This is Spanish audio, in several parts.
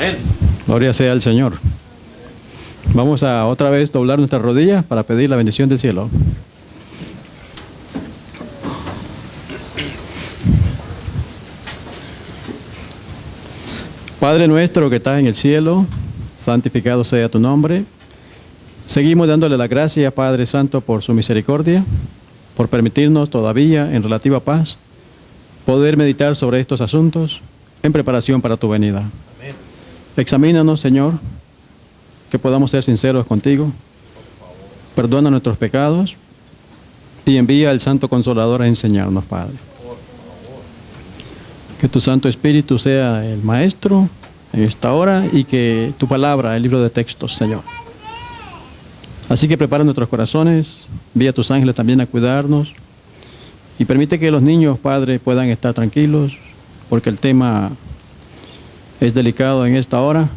Amén. Gloria sea al Señor. Vamos a otra vez doblar nuestras rodillas para pedir la bendición del cielo. Padre nuestro que estás en el cielo, santificado sea tu nombre. Seguimos dándole las gracias, Padre Santo, por su misericordia, por permitirnos todavía, en relativa paz, poder meditar sobre estos asuntos en preparación para tu venida. Amén. Examínanos, Señor, que podamos ser sinceros contigo. Perdona nuestros pecados y envía al Santo Consolador a enseñarnos, Padre. Que tu Santo Espíritu sea el Maestro en esta hora y que tu palabra, el libro de textos, Señor. Así que prepara nuestros corazones, envía a tus ángeles también a cuidarnos y permite que los niños, Padre, puedan estar tranquilos porque el tema es delicado en esta hora,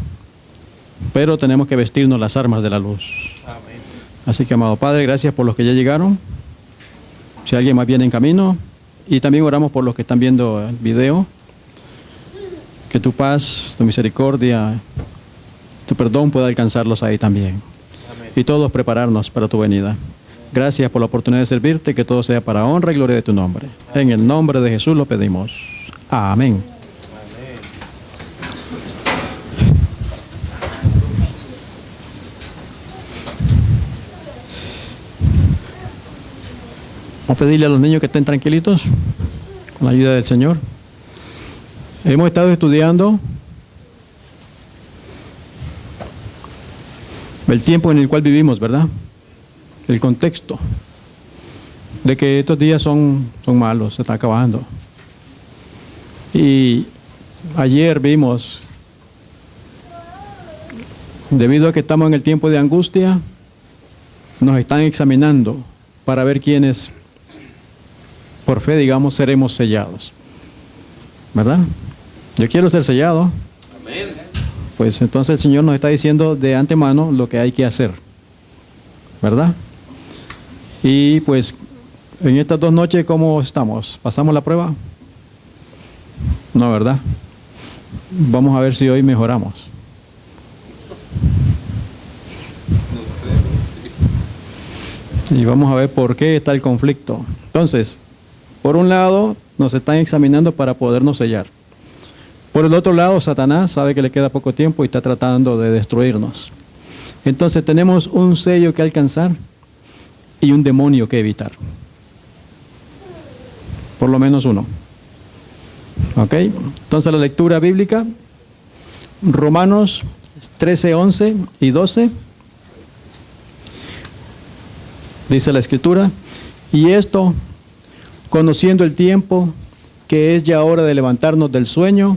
pero tenemos que vestirnos las armas de la luz. Amén. Así que, amado Padre, gracias por los que ya llegaron. Si alguien más viene en camino, y también oramos por los que están viendo el video, que tu paz, tu misericordia, tu perdón pueda alcanzarlos ahí también. Amén. Y todos prepararnos para tu venida. Gracias por la oportunidad de servirte, que todo sea para honra y gloria de tu nombre. En el nombre de Jesús lo pedimos. Amén. Vamos a pedirle a los niños que estén tranquilitos, con la ayuda del Señor. Hemos estado estudiando el tiempo en el cual vivimos, ¿verdad? El contexto de que estos días son malos, se está acabando. Y ayer vimos, debido a que estamos en el tiempo de angustia, nos están examinando para ver quiénes, por fe, digamos, seremos sellados. ¿Verdad? Yo quiero ser sellado. Amén. Pues entonces el Señor nos está diciendo de antemano lo que hay que hacer. ¿Verdad? Y pues en estas 2 noches, ¿cómo estamos? ¿Pasamos la prueba? No, ¿verdad? Vamos a ver si hoy mejoramos. Y vamos a ver por qué está el conflicto. Entonces, por un lado, nos están examinando para podernos sellar. Por el otro lado, Satanás sabe que le queda poco tiempo y está tratando de destruirnos. Entonces, tenemos un sello que alcanzar y un demonio que evitar. Por lo menos uno. ¿Ok? Entonces, la lectura bíblica, Romanos 13, 11 y 12. Dice la Escritura, y esto, conociendo el tiempo, que es ya hora de levantarnos del sueño,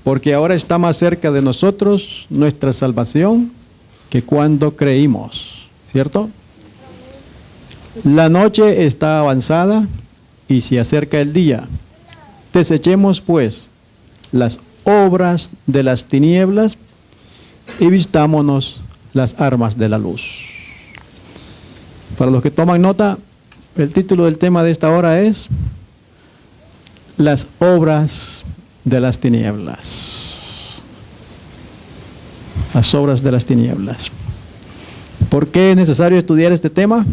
porque ahora está más cerca de nosotros nuestra salvación que cuando creímos. ¿Cierto? La noche está avanzada y se acerca el día. Desechemos pues las obras de las tinieblas y vistámonos las armas de la luz. Para los que toman nota, el título del tema de esta hora es Las obras de las tinieblas. Las obras de las tinieblas. ¿Por qué es necesario estudiar este tema?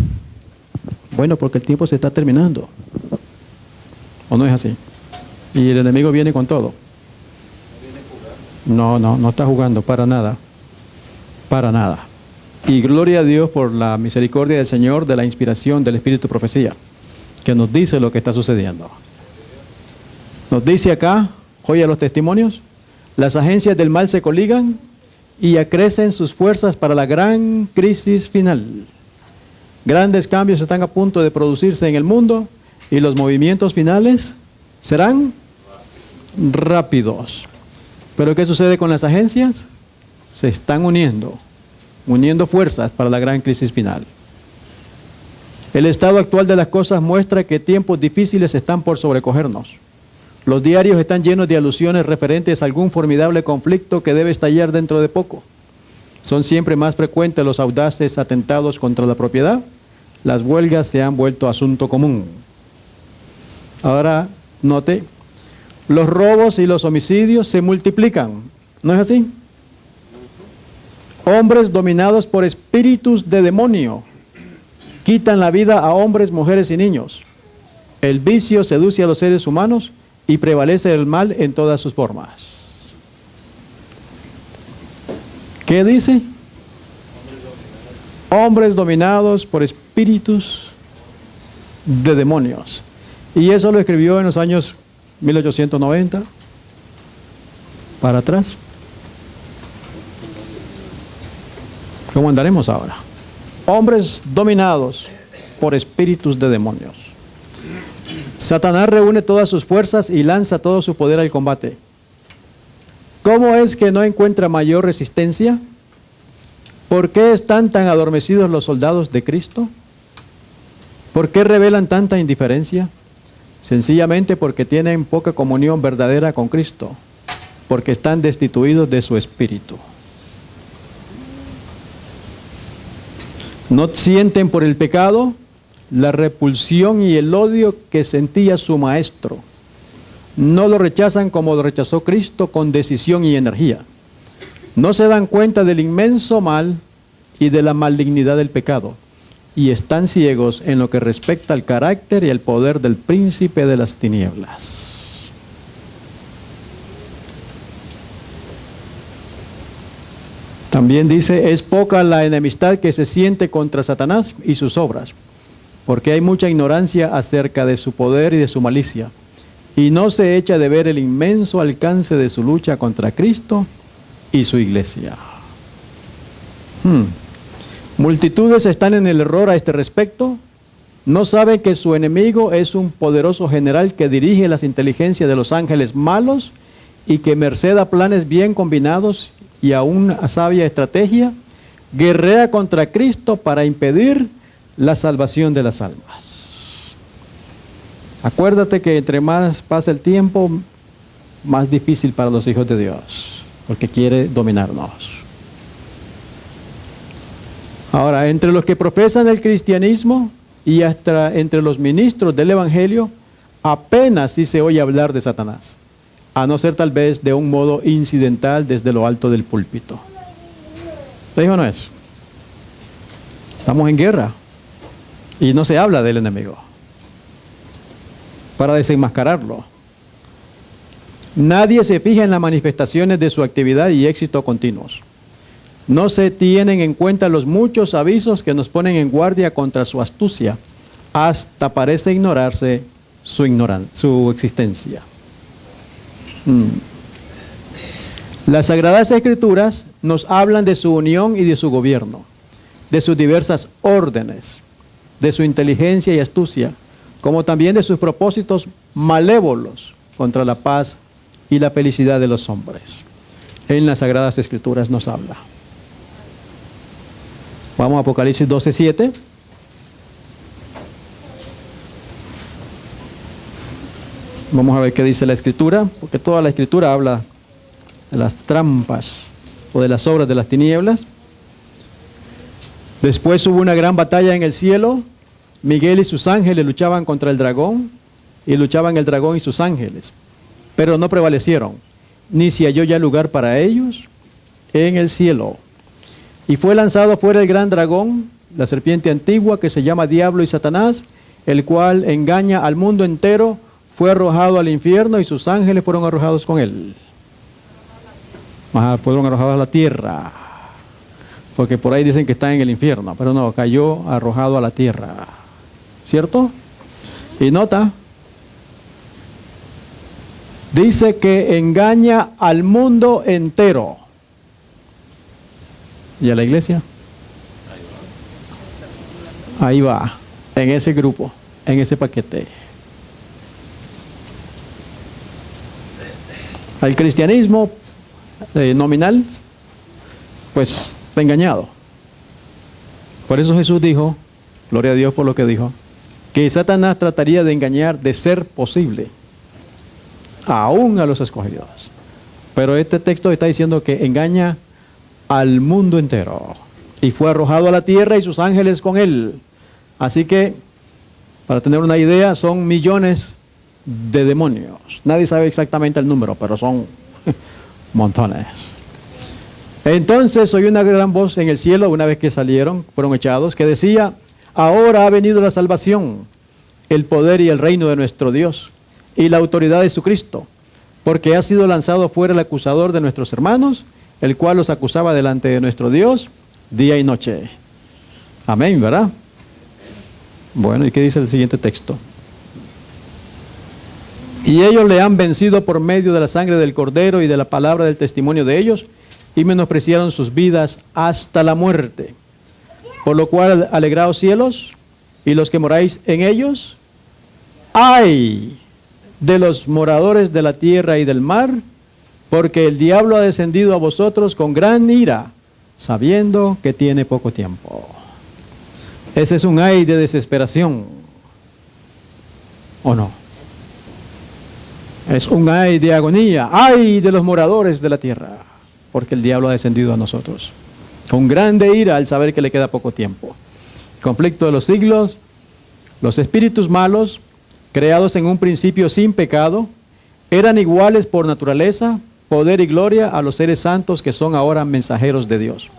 Bueno, porque el tiempo se está terminando. ¿O no es así? Y el enemigo viene con todo. No está jugando para nada. Para nada. Y gloria a Dios por la misericordia del Señor, de la inspiración del Espíritu de Profecía, que nos dice lo que está sucediendo. Nos dice acá, oye los testimonios, las agencias del mal se coligan y acrecen sus fuerzas para la gran crisis final. Grandes cambios están a punto de producirse en el mundo y los movimientos finales serán rápidos. ¿Pero qué sucede con las agencias? Se están uniendo fuerzas para la gran crisis final. El estado actual de las cosas muestra que tiempos difíciles están por sobrecogernos. Los diarios están llenos de alusiones referentes a algún formidable conflicto que debe estallar dentro de poco. Son siempre más frecuentes los audaces atentados contra la propiedad. Las huelgas se han vuelto asunto común. Ahora, note, los robos y los homicidios se multiplican. ¿No es así? Hombres dominados por espíritus de demonio. Quitan la vida a hombres, mujeres y niños. El vicio seduce a los seres humanos y prevalece el mal en todas sus formas. ¿Qué dice? Hombres dominados por espíritus de demonios. Y eso lo escribió en los años 1890 para atrás. ¿Cómo andaremos ahora? Hombres dominados por espíritus de demonios. Satanás reúne todas sus fuerzas y lanza todo su poder al combate. ¿Cómo es que no encuentra mayor resistencia? ¿Por qué están tan adormecidos los soldados de Cristo? ¿Por qué revelan tanta indiferencia? Sencillamente porque tienen poca comunión verdadera con Cristo, porque están destituidos de su espíritu. No sienten por el pecado la repulsión y el odio que sentía su maestro. No lo rechazan como lo rechazó Cristo, con decisión y energía. No se dan cuenta del inmenso mal y de la malignidad del pecado, y están ciegos en lo que respecta al carácter y al poder del príncipe de las tinieblas. También dice, es poca la enemistad que se siente contra Satanás y sus obras, porque hay mucha ignorancia acerca de su poder y de su malicia, y no se echa de ver el inmenso alcance de su lucha contra Cristo y su iglesia. Multitudes están en el error a este respecto. No saben que su enemigo es un poderoso general que dirige las inteligencias de los ángeles malos y que, merced a planes bien combinados y a una sabia estrategia, guerrea contra Cristo para impedir la salvación de las almas. Acuérdate que entre más pasa el tiempo, más difícil para los hijos de Dios, porque quiere dominarnos. Ahora, entre los que profesan el cristianismo y hasta entre los ministros del Evangelio, apenas si se oye hablar de Satanás, a no ser tal vez de un modo incidental desde lo alto del púlpito. ¿Te digo no es? Estamos en guerra y no se habla del enemigo para desenmascararlo. Nadie se fija en las manifestaciones de su actividad y éxito continuos. No se tienen en cuenta los muchos avisos que nos ponen en guardia contra su astucia, hasta parece ignorarse su existencia. Las Sagradas Escrituras nos hablan de su unión y de su gobierno, de sus diversas órdenes, de su inteligencia y astucia, como también de sus propósitos malévolos contra la paz y la felicidad de los hombres. En las Sagradas Escrituras nos habla. Vamos a Apocalipsis 12:7. Vamos a ver qué dice la Escritura, porque toda la Escritura habla de las trampas o de las obras de las tinieblas. Después hubo una gran batalla en el cielo. Miguel y sus ángeles luchaban contra el dragón, y luchaban el dragón y sus ángeles, pero no prevalecieron, ni se halló ya lugar para ellos en el cielo. Y fue lanzado fuera el gran dragón, la serpiente antigua, que se llama Diablo y Satanás, el cual engaña al mundo entero. Fue arrojado al infierno y sus ángeles fueron arrojados con él. Fueron arrojados a la tierra, porque por ahí dicen que está en el infierno, pero no, cayó arrojado a la tierra, ¿cierto? Y nota, dice que engaña al mundo entero. ¿Y a la iglesia? Ahí va, en ese grupo, en ese paquete. Al cristianismo nominal, pues está engañado. Por eso Jesús dijo, gloria a Dios por lo que dijo, que Satanás trataría de engañar, de ser posible, aún a los escogidos. Pero este texto está diciendo que engaña al mundo entero. Y fue arrojado a la tierra y sus ángeles con él. Así que, para tener una idea, son millones de demonios. Nadie sabe exactamente el número, pero son montones. Entonces oí una gran voz en el cielo, una vez que salieron, fueron echados, que decía: ahora ha venido la salvación, el poder y el reino de nuestro Dios, y la autoridad de su Cristo, porque ha sido lanzado fuera el acusador de nuestros hermanos, el cual los acusaba delante de nuestro Dios día y noche. Amén, ¿verdad? Bueno, ¿y qué dice el siguiente texto? Y ellos le han vencido por medio de la sangre del Cordero y de la palabra del testimonio de ellos, y menospreciaron sus vidas hasta la muerte. Por lo cual, alegraos cielos, y los que moráis en ellos, ¡ay de los moradores de la tierra y del mar! Porque el diablo ha descendido a vosotros con gran ira, sabiendo que tiene poco tiempo. Ese es un ay de desesperación, ¿o no? Es un ay de agonía, ay de los moradores de la tierra, porque el diablo ha descendido a nosotros con grande ira al saber que le queda poco tiempo. Conflicto de los siglos, los espíritus malos, creados en un principio sin pecado, eran iguales por naturaleza, poder y gloria a los seres santos que son ahora mensajeros de Dios.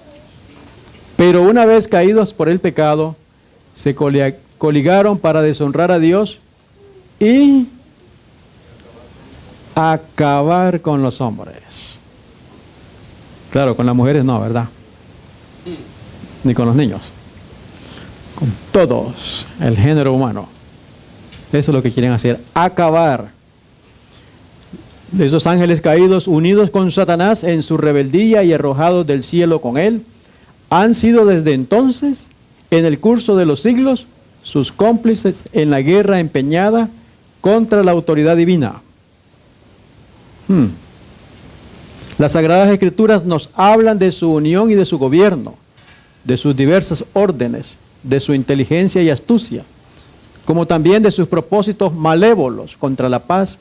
Pero una vez caídos por el pecado, se coligaron para deshonrar a Dios y acabar con los hombres. Claro, con las mujeres no, ¿verdad? Ni con los niños. Con todos, el género humano. Eso es lo que quieren hacer, acabar. Esos ángeles caídos, unidos con Satanás en su rebeldía y arrojados del cielo con él, han sido desde entonces, en el curso de los siglos, sus cómplices en la guerra empeñada contra la autoridad divina. Las Sagradas Escrituras nos hablan de su unión y de su gobierno, de sus diversas órdenes, de su inteligencia y astucia, como también de sus propósitos malévolos contra la paz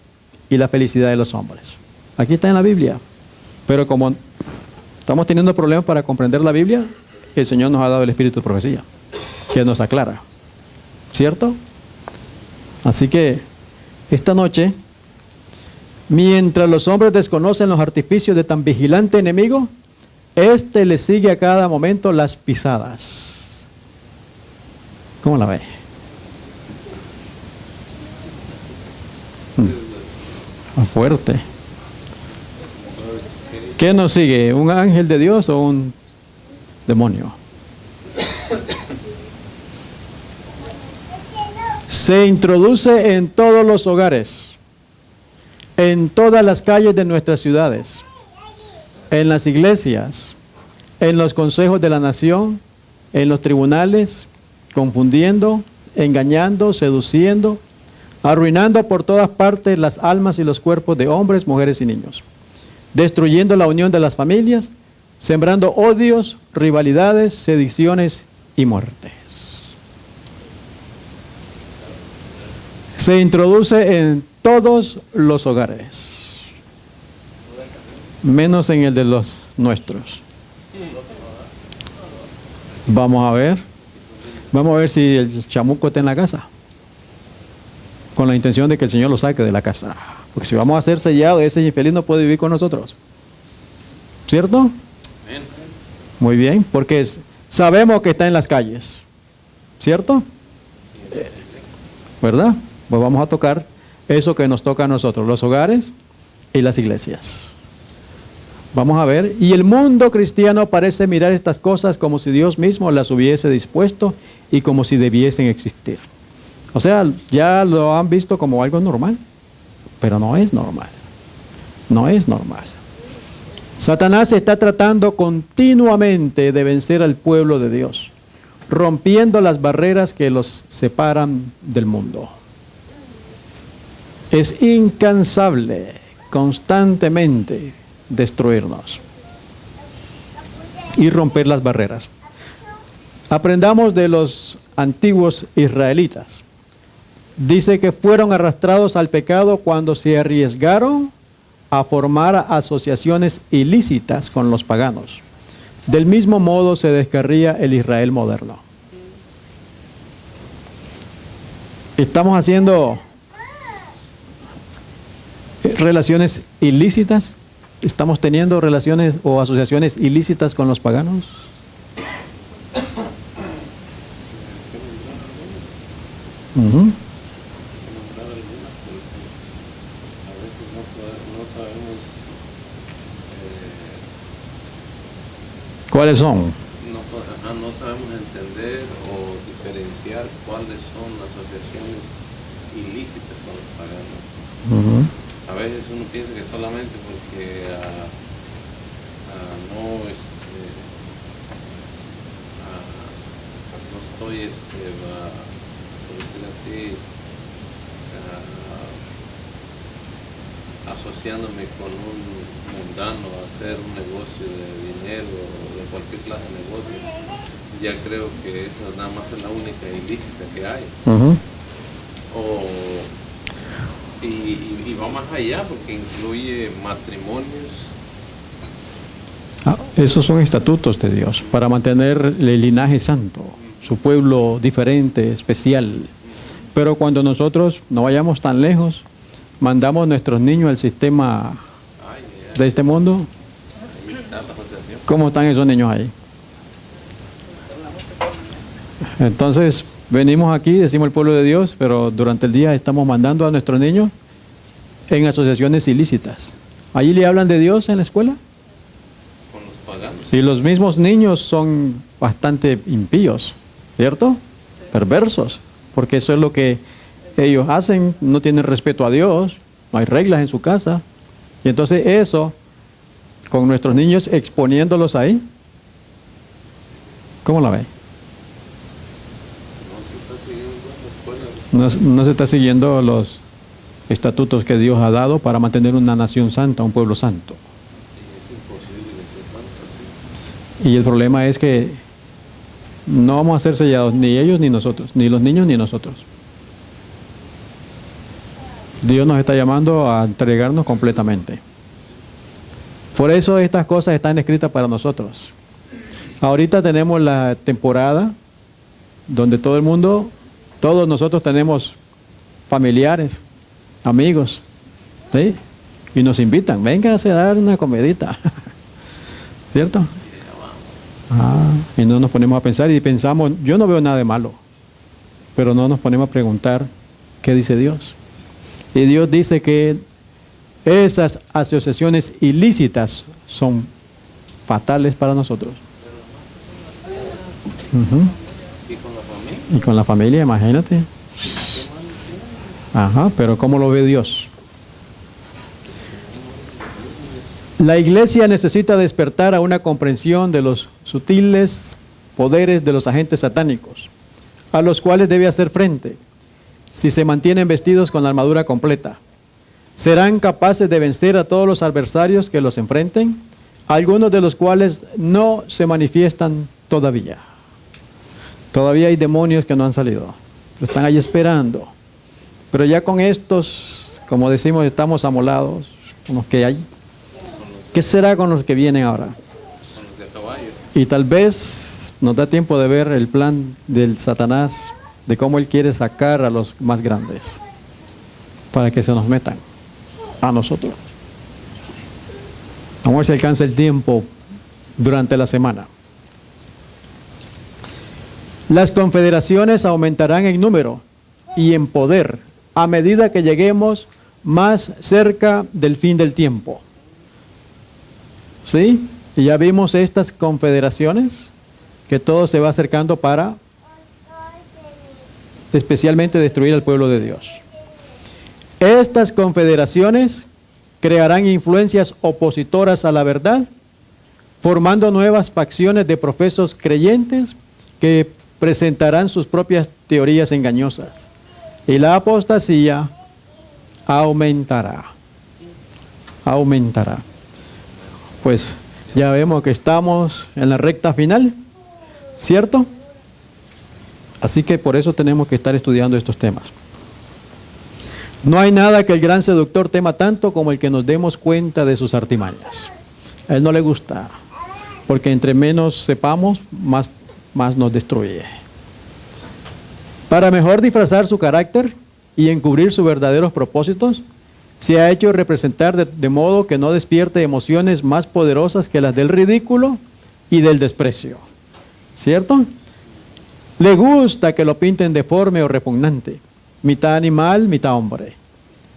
y la felicidad de los hombres. Aquí está en la Biblia, pero como estamos teniendo problemas para comprender la Biblia, el Señor nos ha dado el Espíritu de profecía, que nos aclara, ¿cierto? Así que esta noche, mientras los hombres desconocen los artificios de tan vigilante enemigo, éste les sigue a cada momento las pisadas. ¿Cómo la ve? Fuerte. ¿Qué nos sigue? ¿Un ángel de Dios o un demonio? Se introduce en todos los hogares, en todas las calles de nuestras ciudades, en las iglesias, en los consejos de la nación, en los tribunales, confundiendo, engañando, seduciendo, arruinando por todas partes las almas y los cuerpos de hombres, mujeres y niños, destruyendo la unión de las familias, sembrando odios, rivalidades, sediciones y muertes. Se introduce en todos los hogares, menos en el de los nuestros. Vamos a ver si el chamuco está en la casa, con la intención de que el Señor lo saque de la casa, porque si vamos a ser sellados, ese infeliz no puede vivir con nosotros, ¿cierto? Muy bien, porque sabemos que está en las calles, ¿cierto? ¿Verdad? Pues vamos a tocar eso que nos toca a nosotros, los hogares y las iglesias. Vamos a ver, y el mundo cristiano parece mirar estas cosas como si Dios mismo las hubiese dispuesto y como si debiesen existir. O sea, ya lo han visto como algo normal, pero no es normal. No es normal. Satanás está tratando continuamente de vencer al pueblo de Dios, rompiendo las barreras que los separan del mundo. Es incansable, constantemente destruirnos y romper las barreras. Aprendamos de los antiguos israelitas. Dice que fueron arrastrados al pecado cuando se arriesgaron a formar asociaciones ilícitas con los paganos. Del mismo modo se descarría el Israel moderno. Estamos haciendo relaciones ilícitas ¿Estamos teniendo relaciones o asociaciones ilícitas con los paganos? Ujú. ¿Cuáles son? No sabemos entender o diferenciar cuáles son asociaciones ilícitas con los paganos. Ujú. A veces uno piensa que solamente porque no estoy, por decirlo así, asociándome con un mundano a hacer un negocio de dinero o de cualquier clase de negocio, ya creo que esa nada más es la única ilícita que hay. Ujú. Y va más allá porque incluye matrimonios. Esos son estatutos de Dios para mantener el linaje santo, su pueblo diferente, especial. Pero cuando nosotros no vayamos tan lejos, mandamos nuestros niños al sistema de este mundo, ¿cómo están esos niños ahí? Entonces, venimos aquí, decimos el pueblo de Dios, pero durante el día estamos mandando a nuestros niños en asociaciones ilícitas. ¿Allí le hablan de Dios en la escuela? Con los paganos. Y los mismos niños son bastante impíos, ¿cierto? Perversos, porque eso es lo que ellos hacen, no tienen respeto a Dios, no hay reglas en su casa. Y entonces eso, con nuestros niños exponiéndolos ahí, ¿cómo la ve? No se está siguiendo los estatutos que Dios ha dado para mantener una nación santa, un pueblo santo. Es imposible ser santo, sí. Y el problema es que no vamos a ser sellados, ni ellos ni nosotros, ni los niños ni nosotros. Dios nos está llamando a entregarnos completamente. Por eso estas cosas están escritas para nosotros. Ahorita tenemos la temporada donde todo el mundo, todos nosotros tenemos familiares, amigos, ¿sí? Y nos invitan, vénganse a dar una comidita, ¿cierto? Y no nos ponemos a pensar y pensamos, yo no veo nada de malo, pero no nos ponemos a preguntar qué dice Dios. Y Dios dice que esas asociaciones ilícitas son fatales para nosotros. Uh-huh. ¿Y con la familia? Y con la familia, imagínate. Ajá, pero ¿cómo lo ve Dios? La iglesia necesita despertar a una comprensión de los sutiles poderes de los agentes satánicos, a los cuales debe hacer frente. Si se mantienen vestidos con la armadura completa, ¿serán capaces de vencer a todos los adversarios que los enfrenten? Algunos de los cuales no se manifiestan todavía. Todavía hay demonios que no han salido, están ahí esperando. Pero ya con estos, como decimos, estamos amolados con los que hay. ¿Qué será con los que vienen ahora? Con los de caballo. Y tal vez nos da tiempo de ver el plan del Satanás, de cómo él quiere sacar a los más grandes, para que se nos metan a nosotros. Vamos a ver si alcanza el tiempo durante la semana. Las confederaciones aumentarán en número y en poder a medida que lleguemos más cerca del fin del tiempo. ¿Sí? Y ya vimos estas confederaciones, que todo se va acercando para especialmente destruir al pueblo de Dios. Estas confederaciones crearán influencias opositoras a la verdad, formando nuevas facciones de profesos creyentes que presentarán sus propias teorías engañosas. Y la apostasía aumentará. Aumentará. Pues ya vemos que estamos en la recta final, ¿cierto? Así que por eso tenemos que estar estudiando estos temas. No hay nada que el gran seductor tema tanto como el que nos demos cuenta de sus artimañas. A él no le gusta, porque entre menos sepamos, más nos destruye. Para mejor disfrazar su carácter y encubrir sus verdaderos propósitos, se ha hecho representar de modo que no despierte emociones más poderosas que las del ridículo y del desprecio. ¿Cierto? Le gusta que lo pinten deforme o repugnante, mitad animal, mitad hombre.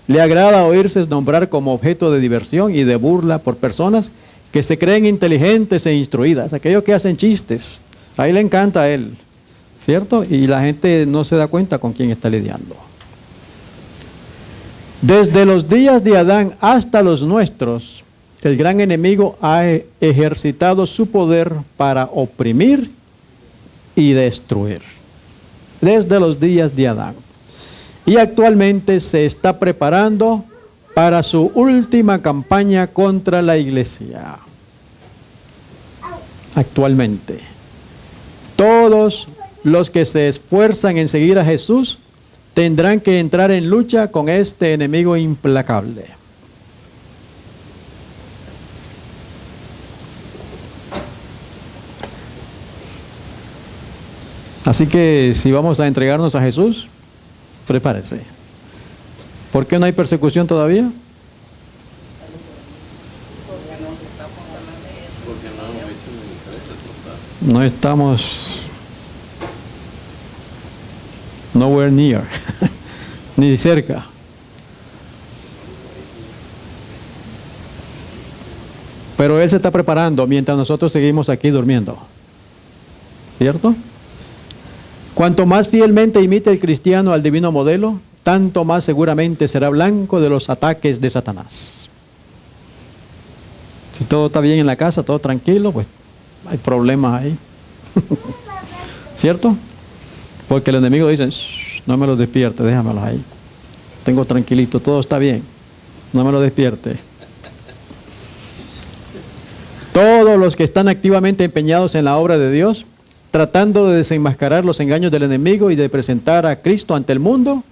Le agrada oírse nombrar como objeto de diversión y de burla por personas que se creen inteligentes e instruidas, aquellos que hacen chistes. Ahí le encanta a él, ¿cierto? Y la gente no se da cuenta con quién está lidiando. Desde los días de Adán hasta los nuestros, el gran enemigo ha ejercitado su poder para oprimir y destruir. Desde los días de Adán. Y actualmente se está preparando para su última campaña contra la iglesia. Actualmente. Todos los que se esfuerzan en seguir a Jesús tendrán que entrar en lucha con este enemigo implacable. Así que si vamos a entregarnos a Jesús, prepárese. ¿Por qué no hay persecución todavía? Porque no hemos hecho ni diferencia total. No estamos nowhere near, ni cerca. Pero Él se está preparando mientras nosotros seguimos aquí durmiendo. ¿Cierto? Cuanto más fielmente imite el cristiano al divino modelo, tanto más seguramente será blanco de los ataques de Satanás. Si todo está bien en la casa, todo tranquilo, pues hay problemas ahí. ¿Cierto? Porque el enemigo dice, no me los despierte, déjamelos ahí. Tengo tranquilito, todo está bien. No me lo despierte. Todos los que están activamente empeñados en la obra de Dios, tratando de desenmascarar los engaños del enemigo y de presentar a Cristo ante el mundo,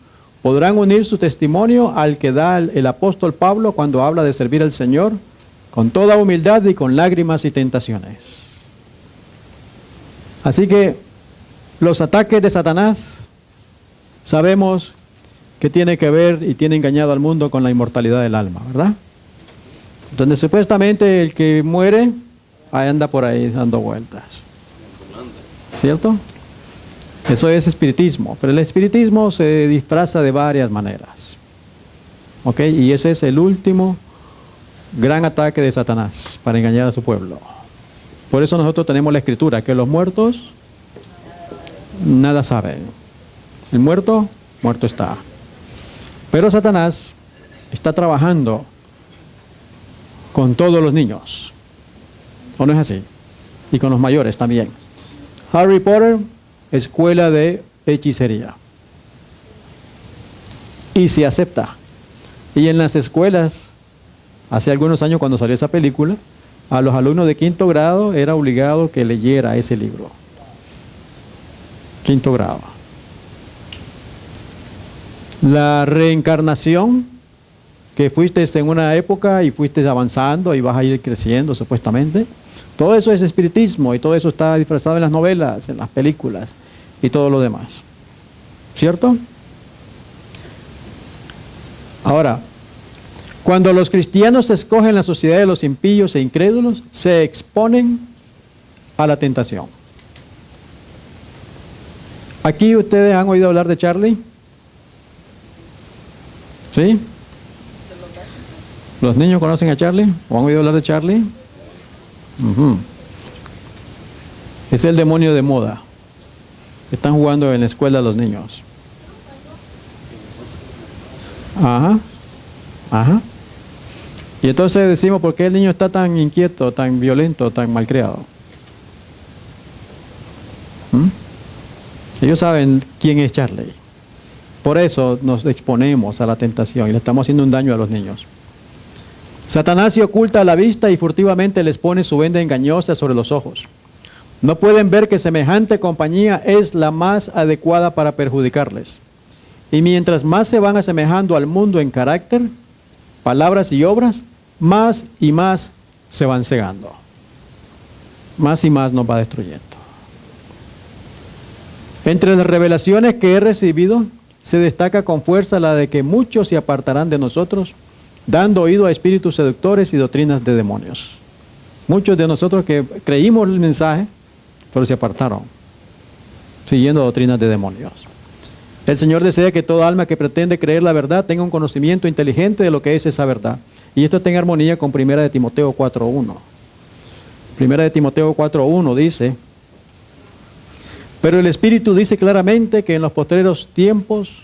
podrán unir su testimonio al que da el apóstol Pablo cuando habla de servir al Señor con toda humildad y con lágrimas y tentaciones. Así que los ataques de Satanás sabemos que tiene que ver y tiene engañado al mundo con la inmortalidad del alma, ¿verdad? Donde supuestamente el que muere ahí anda por ahí dando vueltas. ¿Cierto? Eso es espiritismo, pero el espiritismo se disfraza de varias maneras. ¿Ok? Y ese es el último gran ataque de Satanás para engañar a su pueblo. Por eso nosotros tenemos la escritura, que los muertos nada saben. El muerto, muerto está. Pero Satanás está trabajando con todos los niños. ¿O no es así? Y con los mayores también. Harry Potter, escuela de hechicería. Y se acepta. Y en las escuelas, hace algunos años cuando salió esa película, a los alumnos de 5º grado era obligado que leyera ese libro. 5º grado. La reencarnación, que fuiste en una época y fuiste avanzando y vas a ir creciendo supuestamente. Todo eso es espiritismo y todo eso está disfrazado en las novelas, en las películas y todo lo demás. ¿Cierto? Ahora, cuando los cristianos escogen la sociedad de los impíos e incrédulos, se exponen a la tentación. ¿Aquí ustedes han oído hablar de Charlie? ¿Sí? ¿Los niños conocen a Charlie? ¿O han oído hablar de Charlie? Es el demonio de moda. Están jugando en la escuela los niños. Ajá. Ajá. Y entonces decimos, ¿por qué el niño está tan inquieto, tan violento, tan malcriado? Ellos saben quién es Charlie. Por eso nos exponemos a la tentación y le estamos haciendo un daño a los niños. Satanás se oculta a la vista y furtivamente les pone su venda engañosa sobre los ojos. No pueden ver que semejante compañía es la más adecuada para perjudicarles. Y mientras más se van asemejando al mundo en carácter, palabras y obras, más y más se van cegando. Más y más nos va destruyendo. Entre las revelaciones que he recibido, se destaca con fuerza la de que muchos se apartarán de nosotros dando oído a espíritus seductores y doctrinas de demonios. Muchos de nosotros que creímos el mensaje, pero se apartaron, siguiendo doctrinas de demonios. El Señor desea que toda alma que pretende creer la verdad tenga un conocimiento inteligente de lo que es esa verdad. Y esto está en armonía con 1 de Timoteo 4.1. 1 de Timoteo 4.1 dice: pero el Espíritu dice claramente que en los postreros tiempos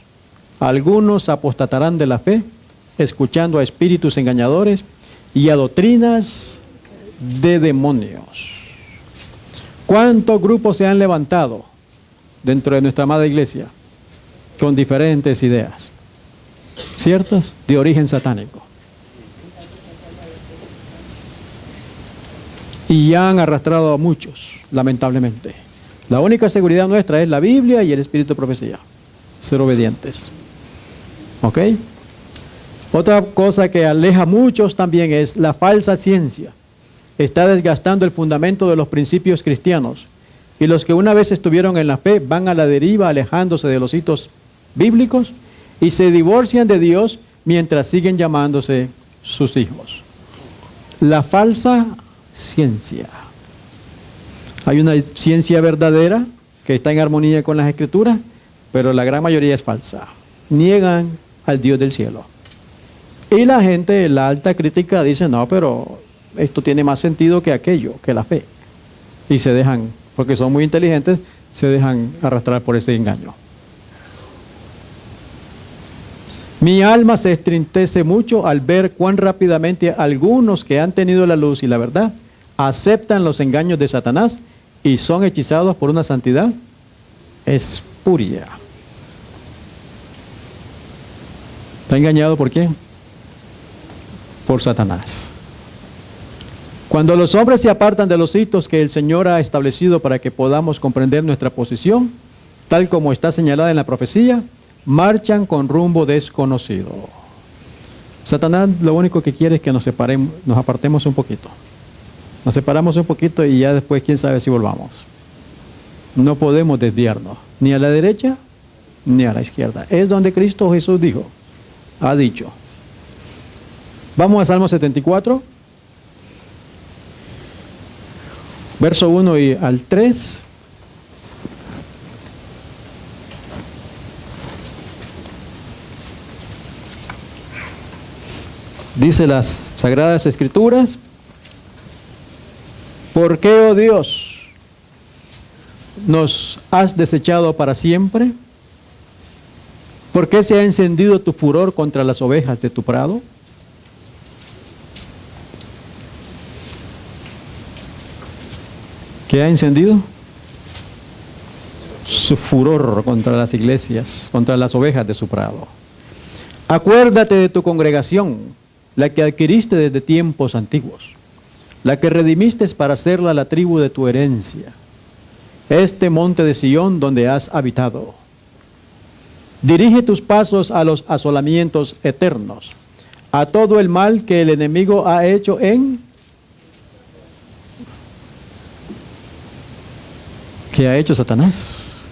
algunos apostatarán de la fe, escuchando a espíritus engañadores y a doctrinas de demonios. ¿Cuántos grupos se han levantado dentro de nuestra amada iglesia con diferentes ideas, ciertas, de origen satánico? Y ya han arrastrado a muchos, lamentablemente. La única seguridad nuestra es la Biblia y el espíritu de profecía. Ser obedientes. ¿Ok? Otra cosa que aleja a muchos también es la falsa ciencia. Está desgastando el fundamento de los principios cristianos. Y los que una vez estuvieron en la fe van a la deriva, alejándose de los hitos bíblicos y se divorcian de Dios mientras siguen llamándose sus hijos. La falsa ciencia. Hay una ciencia verdadera que está en armonía con las Escrituras, pero la gran mayoría es falsa. Niegan al Dios del cielo. Y la gente, la alta crítica, dice: no, pero esto tiene más sentido que aquello, que la fe. Y se dejan, porque son muy inteligentes, se dejan arrastrar por ese engaño. Mi alma se entristece mucho al ver cuán rápidamente algunos que han tenido la luz y la verdad aceptan los engaños de Satanás y son hechizados por una santidad espuria. ¿Está engañado por quién? Por Satanás. Cuando los hombres se apartan de los hitos que el Señor ha establecido para que podamos comprender nuestra posición, tal como está señalada en la profecía, marchan con rumbo desconocido. Satanás lo único que quiere es que nos apartemos un poquito. Nos separamos un poquito y ya después quién sabe si volvamos. No podemos desviarnos, ni a la derecha ni a la izquierda. Es donde Cristo Jesús ha dicho. Vamos a Salmo 74, verso 1 y al 3. Dice las Sagradas Escrituras: ¿por qué, oh Dios, nos has desechado para siempre? ¿Por qué se ha encendido tu furor contra las ovejas de tu prado? ¿Qué ha encendido? Su furor contra las iglesias, contra las ovejas de su prado. Acuérdate de tu congregación, la que adquiriste desde tiempos antiguos, la que redimiste para hacerla la tribu de tu herencia, este monte de Sión donde has habitado. Dirige tus pasos a los asolamientos eternos, a todo el mal que el enemigo ha hecho ¿Qué ha hecho Satanás?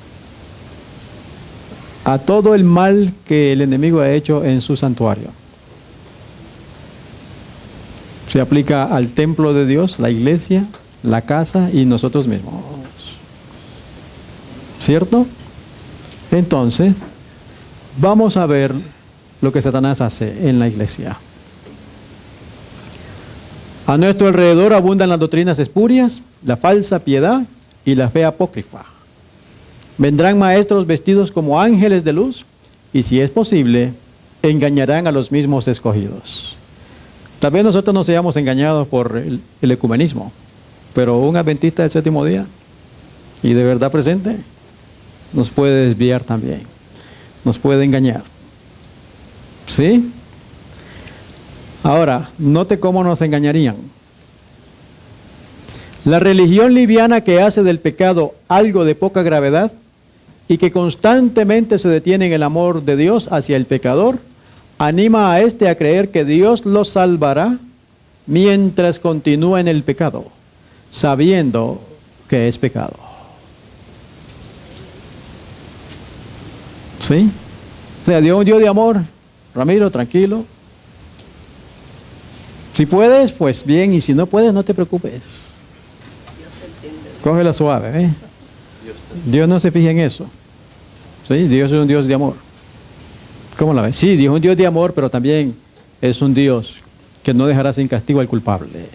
A todo el mal que el enemigo ha hecho en su santuario. Se aplica al templo de Dios, la iglesia, la casa y nosotros mismos. ¿Cierto? Entonces, vamos a ver lo que Satanás hace en la iglesia. A nuestro alrededor abundan las doctrinas espurias, la falsa piedad y la fe apócrifa. Vendrán maestros vestidos como ángeles de luz y, si es posible, engañarán a los mismos escogidos. Tal vez nosotros no seamos engañados por el ecumenismo, pero un adventista del séptimo día y de verdad presente nos puede desviar también, nos puede engañar. ¿Sí? Ahora, note cómo nos engañarían. La religión liviana que hace del pecado algo de poca gravedad y que constantemente se detiene en el amor de Dios hacia el pecador, anima a éste a creer que Dios lo salvará mientras continúa en el pecado, sabiendo que es pecado. ¿Sí? O sea, Dios es un Dios de amor. Ramiro, tranquilo. Si puedes, pues bien, y si no puedes, no te preocupes. Cógela suave, ¿eh? Dios no se fija en eso. ¿Sí? Dios es un Dios de amor. ¿Cómo la ves? Sí, Dios es un Dios de amor, pero también es un Dios que no dejará sin castigo al culpable.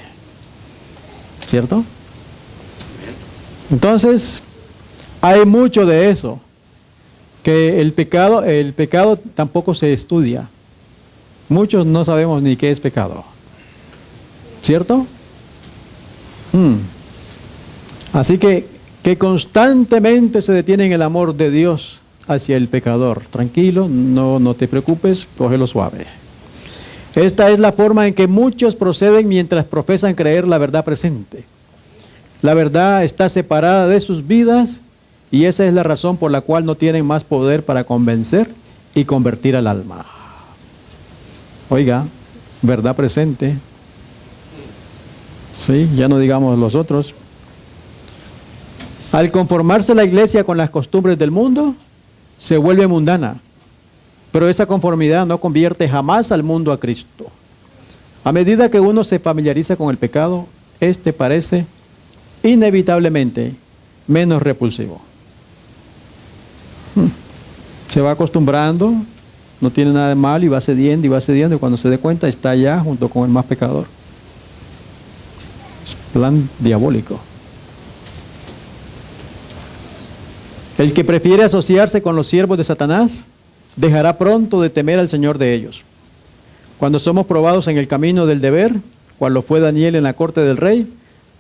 ¿Cierto? Entonces, hay mucho de eso, que el pecado tampoco se estudia. Muchos no sabemos ni qué es pecado. ¿Cierto? Así que constantemente se detiene en el amor de Dios hacia el pecador. Tranquilo, no te preocupes, cógelo suave. Esta es la forma en que muchos proceden mientras profesan creer la verdad presente. La verdad está separada de sus vidas y esa es la razón por la cual no tienen más poder para convencer y convertir al alma. Oiga, verdad presente. Sí, ya no digamos los otros. Al conformarse la iglesia con las costumbres del mundo, se vuelve mundana. Pero esa conformidad no convierte jamás al mundo a Cristo. A medida que uno se familiariza con el pecado, este parece inevitablemente menos repulsivo. Se va acostumbrando, no tiene nada de malo y va cediendo y cuando se dé cuenta está allá junto con el más pecador. Es plan diabólico. El que prefiere asociarse con los siervos de Satanás dejará pronto de temer al Señor de ellos. Cuando somos probados en el camino del deber, cual lo fue Daniel en la corte del rey,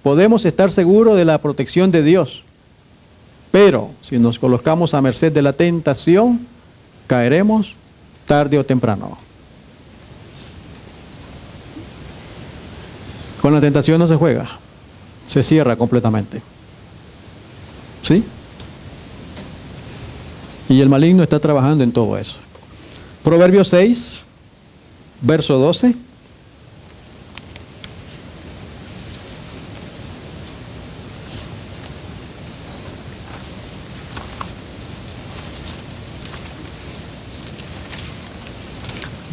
podemos estar seguros de la protección de Dios. Pero si nos colocamos a merced de la tentación, caeremos tarde o temprano. Con la tentación no se juega, se cierra completamente. ¿Sí? Y el maligno está trabajando en todo eso. Proverbios 6, verso 12.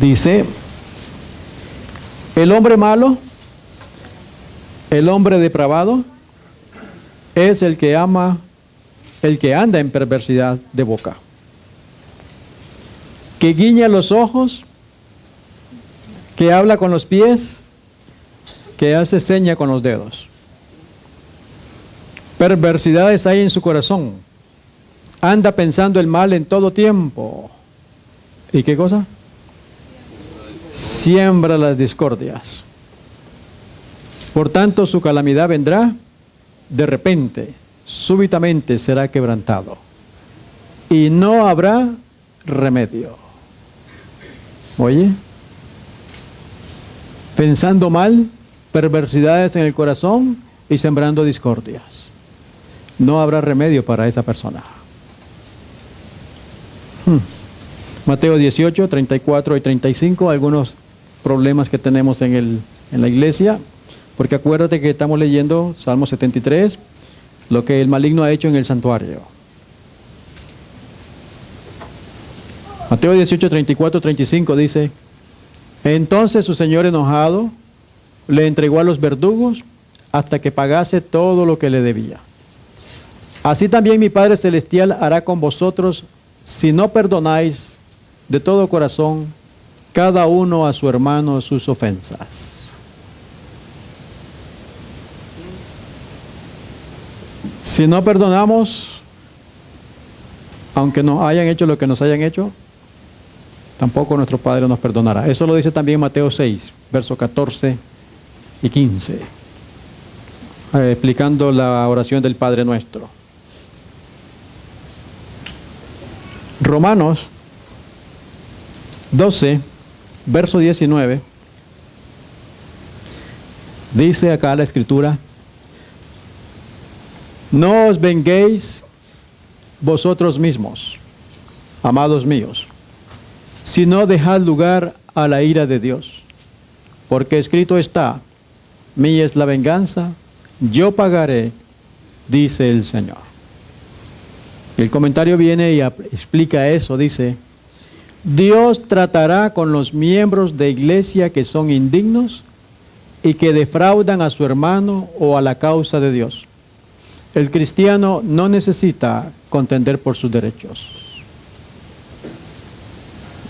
Dice, el hombre malo, el hombre depravado, es el que anda en perversidad de boca, que guiña los ojos, que habla con los pies, que hace seña con los dedos. Perversidades hay en su corazón, anda pensando el mal en todo tiempo. ¿Y qué cosa? Siembra las discordias. Por tanto, su calamidad vendrá de repente, súbitamente será quebrantado, y no habrá remedio. Oye, pensando mal, perversidades en el corazón y sembrando discordias. No habrá remedio para esa persona. Mateo 18, 34 y 35, algunos problemas que tenemos en la iglesia, porque acuérdate que estamos leyendo Salmo 73, lo que el maligno ha hecho en el santuario. Mateo 18, 34, 35 dice, entonces su señor enojado le entregó a los verdugos hasta que pagase todo lo que le debía. Así también mi Padre Celestial hará con vosotros si no perdonáis de todo corazón cada uno a su hermano sus ofensas. Si no perdonamos, aunque nos hayan hecho lo que nos hayan hecho, tampoco nuestro Padre nos perdonará. Eso lo dice también Mateo 6, versos 14 y 15, explicando la oración del Padre Nuestro. Romanos 12, verso 19, dice acá la Escritura, no os venguéis vosotros mismos, amados míos, sino dejad lugar a la ira de Dios, porque escrito está, mía es la venganza, yo pagaré, dice el Señor. El comentario viene y explica eso, dice, Dios tratará con los miembros de iglesia que son indignos y que defraudan a su hermano o a la causa de Dios. El cristiano no necesita contender por sus derechos.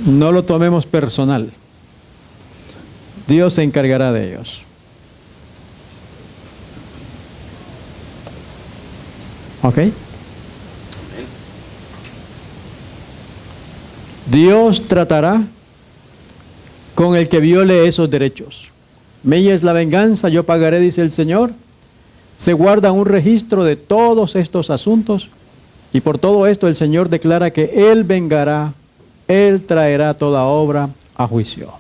No lo tomemos personal. Dios se encargará de ellos. ¿Ok? Dios tratará con el que viole esos derechos. Mía es la venganza, yo pagaré, dice el Señor. Se guarda un registro de todos estos asuntos y por todo esto el Señor declara que Él vengará, Él traerá toda obra a juicio.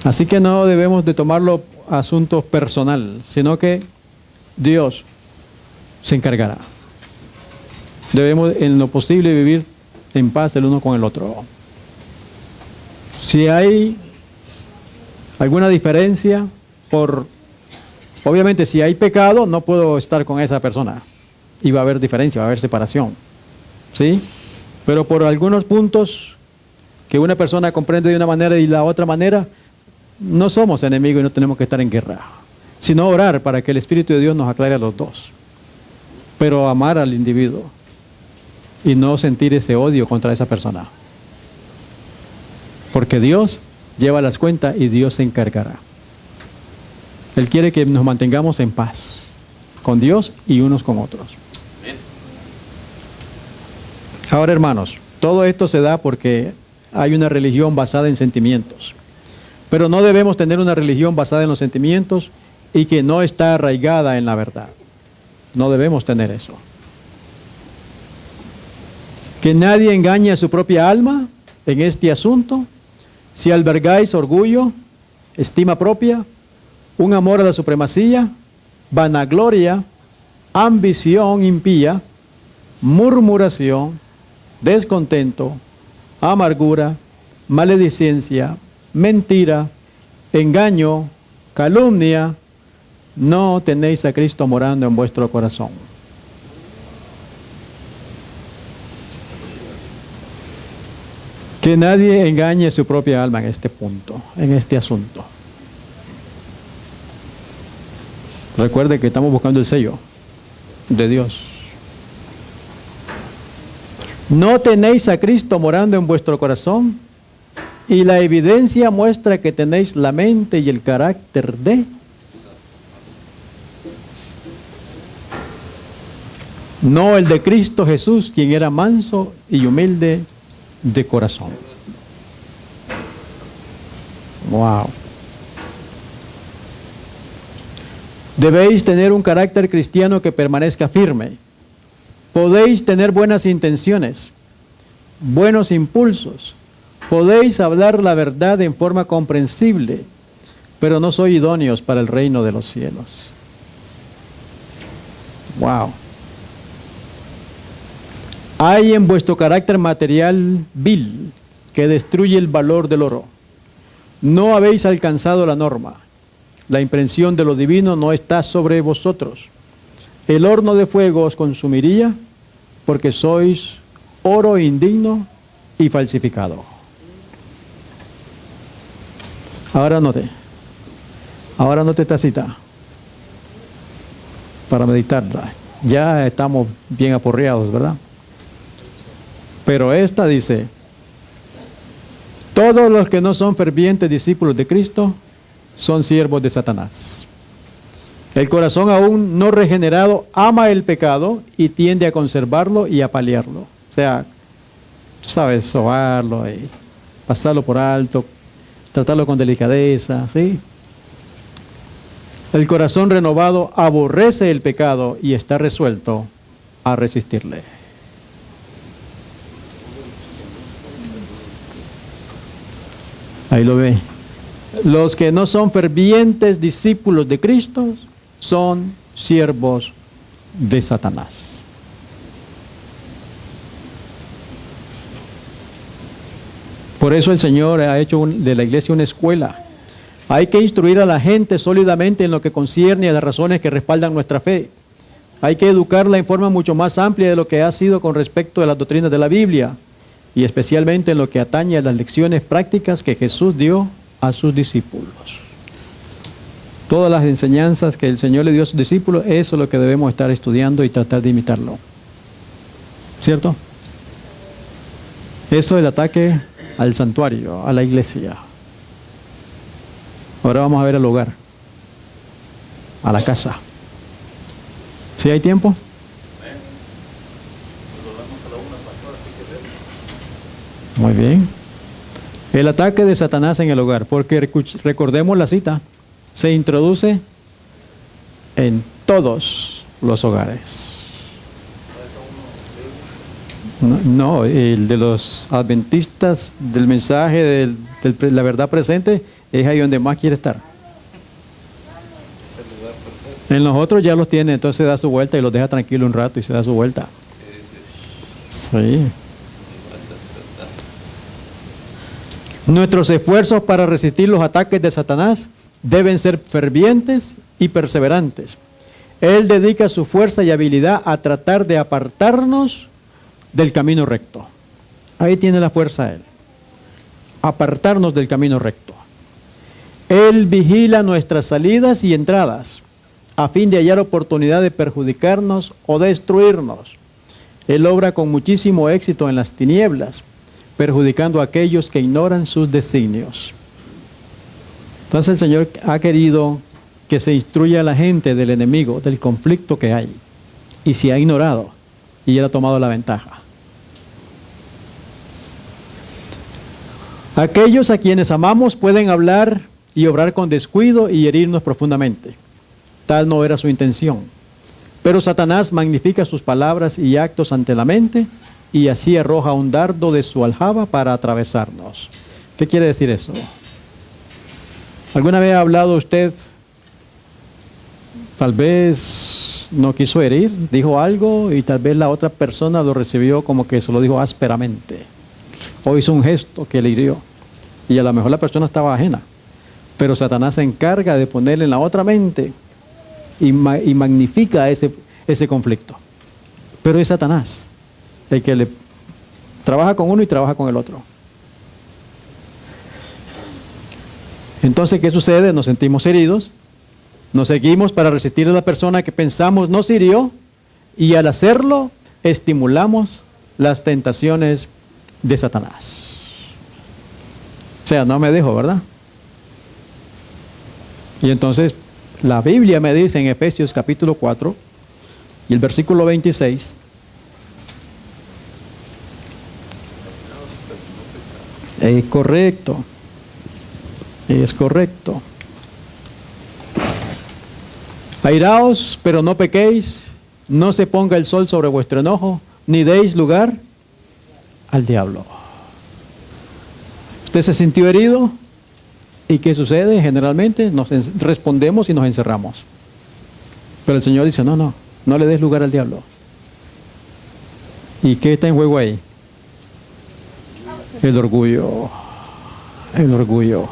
Así que no debemos de tomarlo asuntos personal, sino que Dios se encargará. Debemos en lo posible vivir en paz el uno con el otro. Si hay alguna diferencia, obviamente si hay pecado, no puedo estar con esa persona. Y va a haber diferencia, va a haber separación. ¿Sí? Pero por algunos puntos que una persona comprende de una manera y la otra manera, no somos enemigos y no tenemos que estar en guerra, sino orar para que el Espíritu de Dios nos aclare a los dos. Pero amar al individuo y no sentir ese odio contra esa persona. Porque Dios lleva las cuentas y Dios se encargará. Él quiere que nos mantengamos en paz con Dios y unos con otros. Ahora, hermanos, todo esto se da porque hay una religión basada en sentimientos. Pero no debemos tener una religión basada en los sentimientos y que no está arraigada en la verdad. No debemos tener eso. Que nadie engañe a su propia alma en este asunto. Si albergáis orgullo, estima propia, un amor a la supremacía, vanagloria, ambición impía, murmuración, descontento, amargura, maledicencia, mentira, engaño, calumnia, no tenéis a Cristo morando en vuestro corazón. Que nadie engañe su propia alma en este punto, en este asunto. Recuerde que estamos buscando el sello de Dios. No tenéis a Cristo morando en vuestro corazón y la evidencia muestra que tenéis la mente y el carácter de no el de Cristo Jesús, quien era manso y humilde de corazón. Wow. Debéis tener un carácter cristiano que permanezca firme. Podéis tener buenas intenciones, buenos impulsos. Podéis hablar la verdad en forma comprensible, pero no sois idóneos para el reino de los cielos. Wow. Hay en vuestro carácter material vil que destruye el valor del oro. No habéis alcanzado la norma. La impresión de lo divino no está sobre vosotros. El horno de fuego os consumiría porque sois oro indigno y falsificado. Ahora note esta cita para meditarla. Ya estamos bien aporreados, ¿verdad? Pero esta dice: todos los que no son fervientes discípulos de Cristo son siervos de Satanás. El corazón aún no regenerado ama el pecado y tiende a conservarlo y a paliarlo. O sea, tú sabes, sobarlo y pasarlo por alto, tratarlo con delicadeza, ¿sí? El corazón renovado aborrece el pecado y está resuelto a resistirle. Ahí lo ve. Los que no son fervientes discípulos de Cristo son siervos de Satanás. Por eso el Señor ha hecho de la iglesia una escuela. Hay que instruir a la gente sólidamente en lo que concierne a las razones que respaldan nuestra fe. Hay que educarla en forma mucho más amplia de lo que ha sido con respecto a las doctrinas de la Biblia, y especialmente en lo que atañe a las lecciones prácticas que Jesús dio a sus discípulos. Todas las enseñanzas que el Señor le dio a sus discípulos, eso es lo que debemos estar estudiando y tratar de imitarlo. ¿Cierto? Eso es el ataque al santuario, a la iglesia. Ahora vamos a ver al hogar, a la casa. ¿Sí hay tiempo? Muy bien. El ataque de Satanás en el hogar, porque recordemos la cita, se introduce en todos los hogares. No, el de los adventistas del mensaje de la verdad presente es ahí donde más quiere estar. En los otros ya los tiene, entonces se da su vuelta y los deja tranquilo un rato y se da su vuelta. Sí. Nuestros esfuerzos para resistir los ataques de Satanás deben ser fervientes y perseverantes. Él dedica su fuerza y habilidad a tratar de apartarnos del camino recto. Ahí tiene la fuerza él. Apartarnos del camino recto. Él vigila nuestras salidas y entradas a fin de hallar oportunidad de perjudicarnos o destruirnos. Él obra con muchísimo éxito en las tinieblas, perjudicando a aquellos que ignoran sus designios. Entonces el Señor ha querido que se instruya a la gente del enemigo, del conflicto que hay, y se ha ignorado, y él ha tomado la ventaja. Aquellos a quienes amamos pueden hablar y obrar con descuido y herirnos profundamente. Tal no era su intención. Pero Satanás magnifica sus palabras y actos ante la mente y así arroja un dardo de su aljaba para atravesarnos. ¿Qué quiere decir eso? ¿Alguna vez ha hablado usted? Tal vez no quiso herir, dijo algo y tal vez la otra persona lo recibió como que se lo dijo ásperamente. O hizo un gesto que le hirió. Y a lo mejor la persona estaba ajena. Pero Satanás se encarga de ponerle en la otra mente y magnifica ese conflicto. Pero es Satanás el que le trabaja con uno y trabaja con el otro. Entonces, ¿qué sucede? Nos sentimos heridos, nos seguimos para resistir a la persona que pensamos nos hirió y al hacerlo estimulamos las tentaciones de Satanás. O sea, no me dejo, ¿verdad? Y entonces la Biblia me dice en Efesios capítulo 4 y el versículo 26, es correcto, es correcto. Airaos, pero no pequéis, no se ponga el sol sobre vuestro enojo, ni deis lugar al diablo. ¿Usted se sintió herido? ¿Y qué sucede? Generalmente nos respondemos y nos encerramos. Pero el Señor dice, no le des lugar al diablo. ¿Y qué está en juego ahí? El orgullo. El orgullo.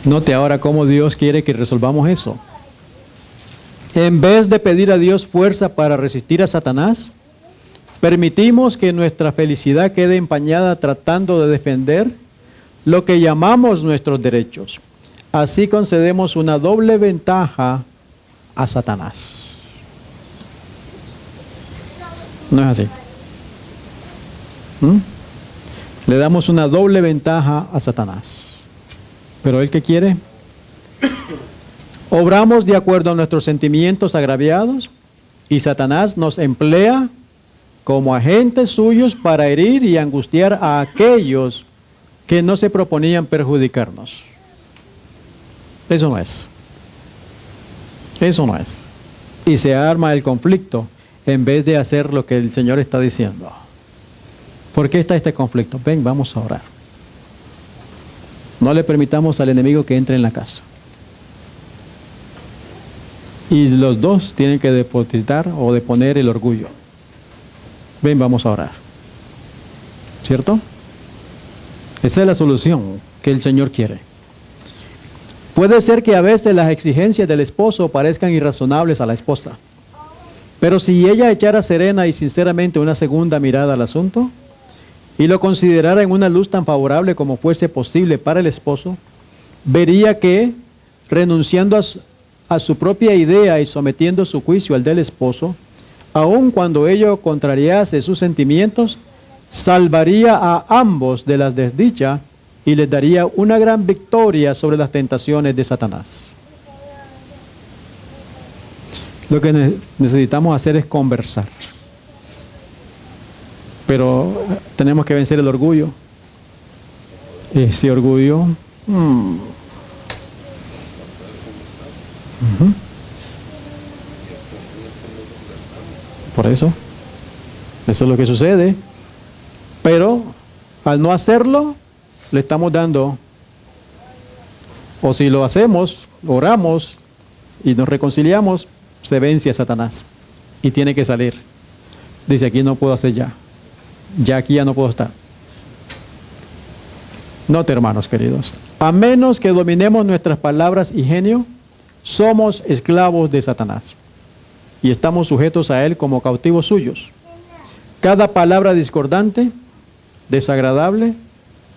Note ahora cómo Dios quiere que resolvamos eso. En vez de pedir a Dios fuerza para resistir a Satanás, permitimos que nuestra felicidad quede empañada tratando de defender lo que llamamos nuestros derechos. Así concedemos una doble ventaja a Satanás. ¿No es así? Le damos una doble ventaja a Satanás. ¿Pero él qué quiere? Obramos de acuerdo a nuestros sentimientos agraviados y Satanás nos emplea como agentes suyos para herir y angustiar a aquellos que no se proponían perjudicarnos. Eso no es. Eso no es. Y se arma el conflicto en vez de hacer lo que el Señor está diciendo. ¿Por qué está este conflicto? Ven, vamos a orar. No le permitamos al enemigo que entre en la casa. Y los dos tienen que depositar o deponer el orgullo. Ven, vamos a orar. ¿Cierto? Esa es la solución que el Señor quiere. Puede ser que a veces las exigencias del esposo parezcan irrazonables a la esposa. Pero si ella echara serena y sinceramente una segunda mirada al asunto y lo considerara en una luz tan favorable como fuese posible para el esposo, vería que, renunciando a su propia idea y sometiendo su juicio al del esposo, aun cuando ello contrariase sus sentimientos, salvaría a ambos de las desdichas y les daría una gran victoria sobre las tentaciones de Satanás. Lo que necesitamos hacer es conversar. Pero tenemos que vencer el orgullo. Ese orgullo. Por eso es lo que sucede. Pero al no hacerlo, le estamos dando, o si lo hacemos, oramos y nos reconciliamos, se vence a Satanás y tiene que salir. Dice, aquí no puedo hacer ya. Ya aquí ya no puedo estar. Note, hermanos queridos, a menos que dominemos nuestras palabras y genio, somos esclavos de Satanás y estamos sujetos a él como cautivos suyos. Cada palabra discordante, desagradable,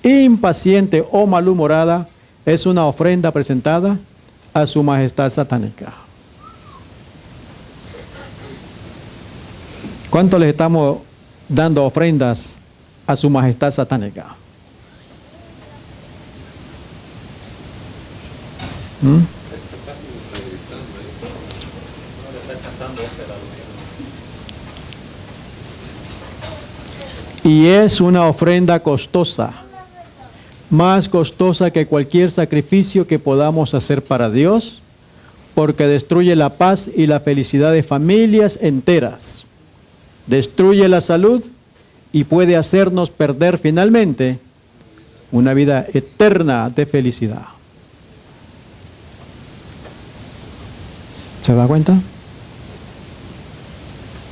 impaciente o malhumorada es una ofrenda presentada a su majestad satánica. ¿Cuánto les estamos dando ofrendas a su majestad satánica? Y es una ofrenda costosa, más costosa que cualquier sacrificio que podamos hacer para Dios, porque destruye la paz y la felicidad de familias enteras, destruye la salud y puede hacernos perder finalmente una vida eterna de felicidad. ¿Se da cuenta?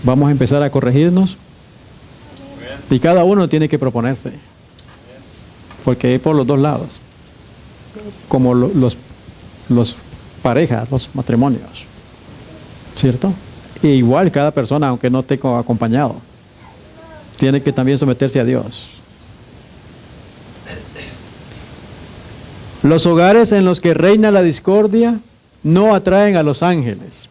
Vamos a empezar a corregirnos y cada uno tiene que proponerse, porque es por los dos lados, como los parejas, los matrimonios, ¿cierto? Y igual cada persona, aunque no esté acompañado, tiene que también someterse a Dios. Los hogares en los que reina la discordia no atraen a los ángeles.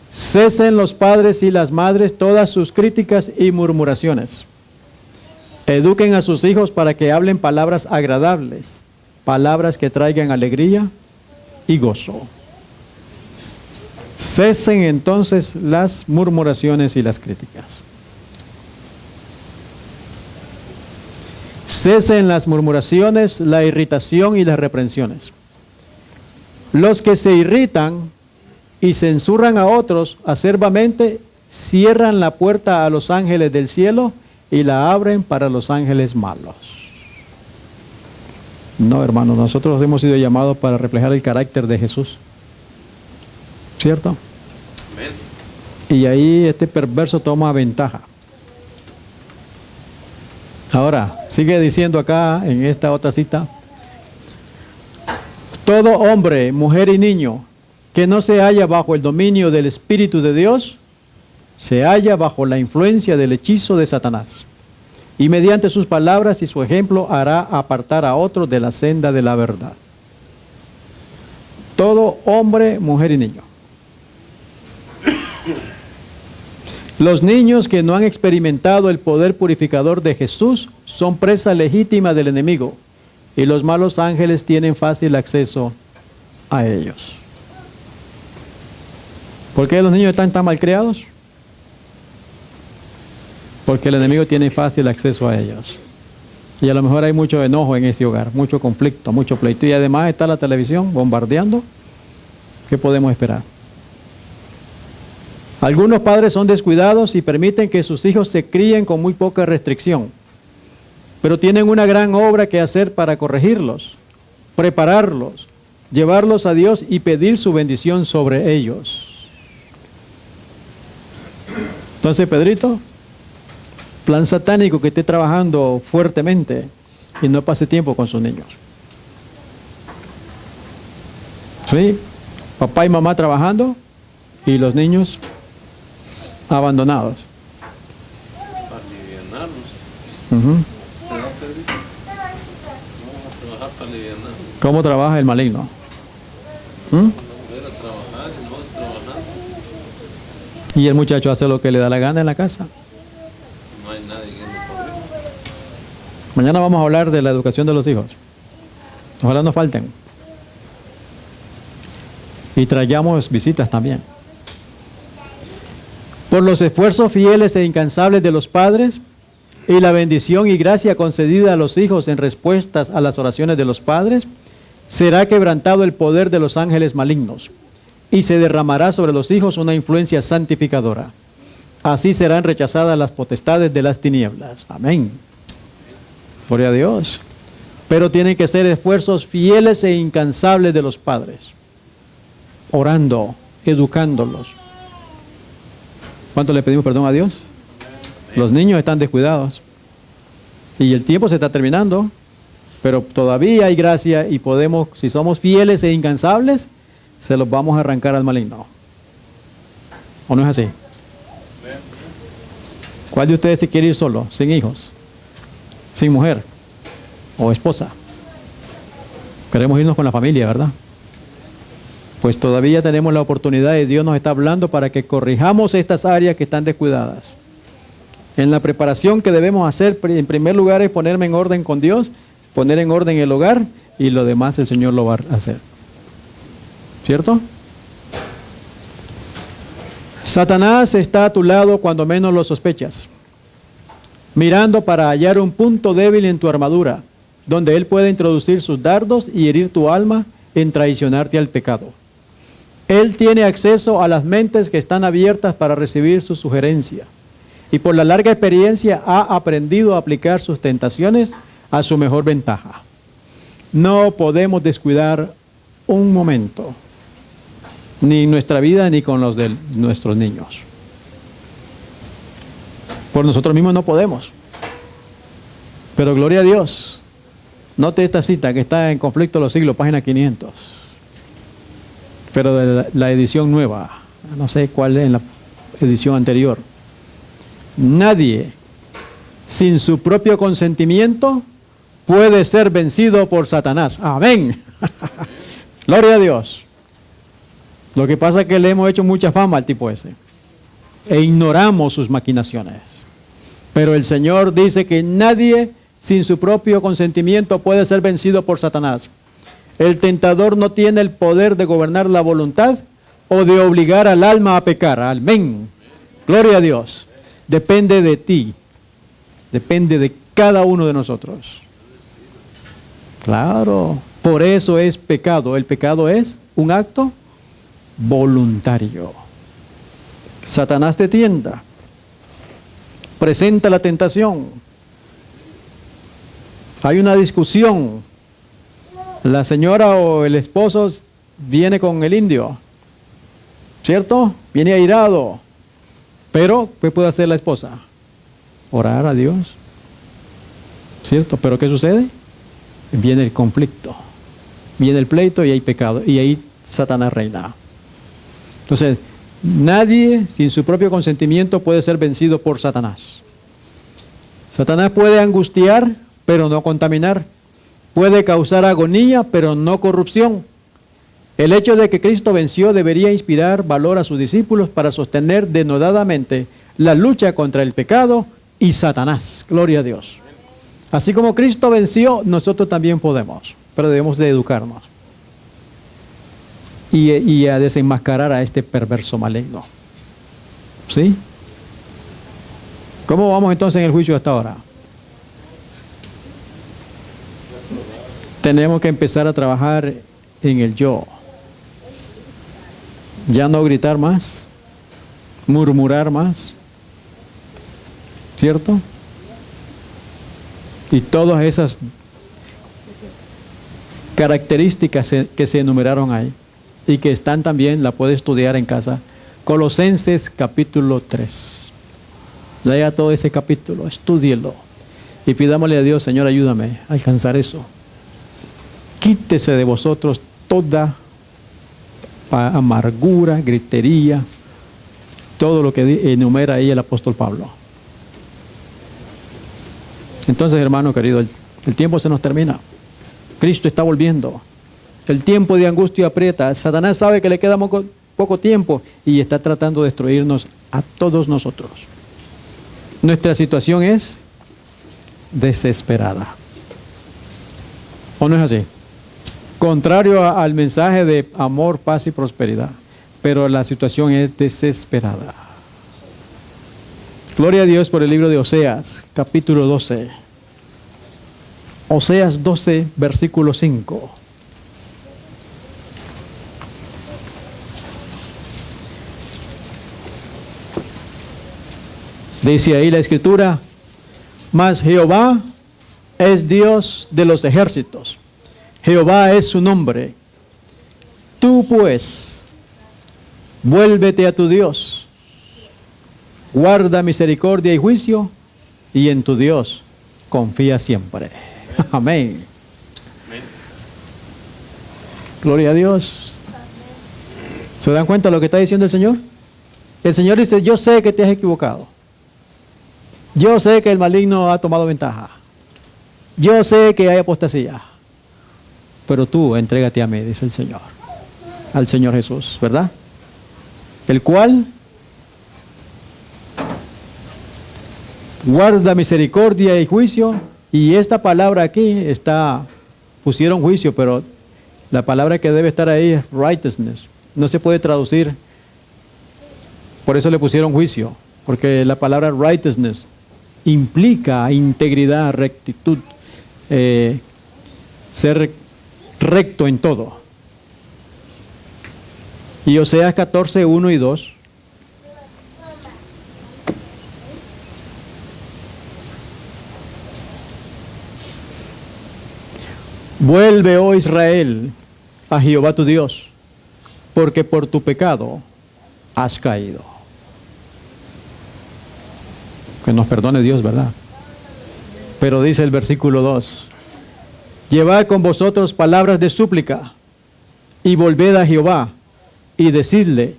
Cesen los padres y las madres todas sus críticas y murmuraciones. Eduquen a sus hijos para que hablen palabras agradables, palabras que traigan alegría y gozo. Cesen entonces las murmuraciones y las críticas. Cesen las murmuraciones, la irritación y las reprensiones. Los que se irritan y censuran a otros acerbamente cierran la puerta a los ángeles del cielo y la abren para los ángeles malos. No, hermanos, nosotros hemos sido llamados para reflejar el carácter de Jesús, ¿cierto? Amén. Y ahí este perverso toma ventaja. Ahora, sigue diciendo acá en esta otra cita: todo hombre, mujer y niño que no se halla bajo el dominio del Espíritu de Dios, se halla bajo la influencia del hechizo de Satanás, y mediante sus palabras y su ejemplo hará apartar a otros de la senda de la verdad. Todo hombre, mujer y niño. Los niños que no han experimentado el poder purificador de Jesús son presa legítima del enemigo, y los malos ángeles tienen fácil acceso a ellos. ¿Por qué los niños están tan mal criados? Porque el enemigo tiene fácil acceso a ellos. Y a lo mejor hay mucho enojo en ese hogar, mucho conflicto, mucho pleito. Y además está la televisión bombardeando. ¿Qué podemos esperar? Algunos padres son descuidados y permiten que sus hijos se críen con muy poca restricción. Pero tienen una gran obra que hacer para corregirlos, prepararlos, llevarlos a Dios y pedir su bendición sobre ellos. Entonces, Pedrito, plan satánico que esté trabajando fuertemente y no pase tiempo con sus niños. ¿Sí? Papá y mamá trabajando y los niños abandonados. Para alivianarnos. Ujú. ¿Verdad, Pedrito? Vamos a trabajar para alivianarnos. ¿Cómo trabaja el maligno? ¿Mm? Vamos a ir a trabajar y no es trabajando. Y el muchacho hace lo que le da la gana en la casa. No hay nadie que nos corrija. Mañana vamos a hablar de la educación de los hijos. Ojalá no falten. Y traigamos visitas también. Por los esfuerzos fieles e incansables de los padres y la bendición y gracia concedida a los hijos en respuestas a las oraciones de los padres, será quebrantado el poder de los ángeles malignos y se derramará sobre los hijos una influencia santificadora. Así serán rechazadas las potestades de las tinieblas. Amén. Gloria a Dios. Pero tienen que ser esfuerzos fieles e incansables de los padres, orando, educándolos. ¿Cuánto le pedimos perdón a Dios? Los niños están descuidados y el tiempo se está terminando, pero todavía hay gracia y podemos, si somos fieles e incansables, se los vamos a arrancar al maligno. ¿O no es así? ¿Cuál de ustedes se quiere ir solo, sin hijos, sin mujer o esposa? Queremos irnos con la familia, ¿verdad? Pues todavía tenemos la oportunidad y Dios nos está hablando para que corrijamos estas áreas que están descuidadas. En la preparación que debemos hacer, en primer lugar, es ponerme en orden con Dios, poner en orden el hogar y lo demás el Señor lo va a hacer. ¿Cierto? Satanás está a tu lado cuando menos lo sospechas, mirando para hallar un punto débil en tu armadura, donde él puede introducir sus dardos y herir tu alma en traicionarte al pecado. Él tiene acceso a las mentes que están abiertas para recibir su sugerencia y por la larga experiencia ha aprendido a aplicar sus tentaciones a su mejor ventaja. No podemos descuidar un momento, ni en nuestra vida ni con los de nuestros niños. Por nosotros mismos no podemos. Pero gloria a Dios. Note esta cita que está en Conflicto de los Siglos, página 500. Pero de la edición nueva. No sé cuál es en la edición anterior. Nadie, sin su propio consentimiento, puede ser vencido por Satanás. Amén. Gloria a Dios. Lo que pasa es que le hemos hecho mucha fama al tipo ese e ignoramos sus maquinaciones. Pero el Señor dice que nadie sin su propio consentimiento puede ser vencido por Satanás. El tentador no tiene el poder de gobernar la voluntad o de obligar al alma a pecar. Amén. Gloria a Dios. Depende de ti. Depende de cada uno de nosotros. Claro. Por eso es pecado. El pecado es un acto voluntario. Satanás te tienta, presenta la tentación, hay una discusión, la señora o el esposo viene con el indio, ¿cierto? Viene airado, pero ¿qué puede hacer la esposa? Orar a Dios, ¿cierto? Pero ¿qué sucede? Viene el conflicto, viene el pleito y hay pecado, y ahí Satanás reina. Entonces, nadie sin su propio consentimiento puede ser vencido por Satanás. Satanás puede angustiar, pero no contaminar. Puede causar agonía, pero no corrupción. El hecho de que Cristo venció debería inspirar valor a sus discípulos para sostener denodadamente la lucha contra el pecado y Satanás. Gloria a Dios. Así como Cristo venció, nosotros también podemos, pero debemos de educarnos. Y a desenmascarar a este perverso maligno. ¿Sí? ¿Cómo vamos entonces en el juicio hasta ahora? Tenemos que empezar a trabajar en el yo. Ya no gritar más, murmurar más, ¿cierto? Y todas esas características que se enumeraron ahí y que están también, la puede estudiar en casa. Colosenses capítulo 3. Lea todo ese capítulo, estúdielo y pidámosle a Dios, Señor, ayúdame a alcanzar eso. Quítese de vosotros toda amargura, gritería, todo lo que enumera ahí el apóstol Pablo. Entonces, hermano querido, el tiempo se nos termina. Cristo está volviendo. El tiempo de angustia aprieta. Satanás sabe que le queda poco tiempo y está tratando de destruirnos a todos nosotros. Nuestra situación es desesperada. ¿O no es así? Contrario al mensaje de amor, paz y prosperidad. Pero la situación es desesperada. Gloria a Dios por el libro de Oseas, capítulo 12. Oseas 12, versículo 5. Dice ahí la escritura: mas Jehová es Dios de los ejércitos. Jehová es su nombre. Tú pues, vuélvete a tu Dios. Guarda misericordia y juicio, y en tu Dios confía siempre. Amén. Amén. Gloria a Dios. ¿Se dan cuenta de lo que está diciendo el Señor? El Señor dice: yo sé que te has equivocado. Yo sé que el maligno ha tomado ventaja. Yo sé que hay apostasía. Pero tú entrégate a mí, dice el Señor. Al Señor Jesús, ¿verdad? El cual guarda misericordia y juicio. Y esta palabra aquí está, pusieron juicio, pero la palabra que debe estar ahí es righteousness. No se puede traducir. Por eso le pusieron juicio. Porque la palabra righteousness implica integridad, rectitud, ser recto en todo. Y Oseas 14, 1 y 2. Vuelve, oh Israel, a Jehová tu Dios, porque por tu pecado has caído. Que nos perdone Dios, ¿verdad? Pero dice el versículo 2: llevad con vosotros palabras de súplica, y volved a Jehová, y decidle: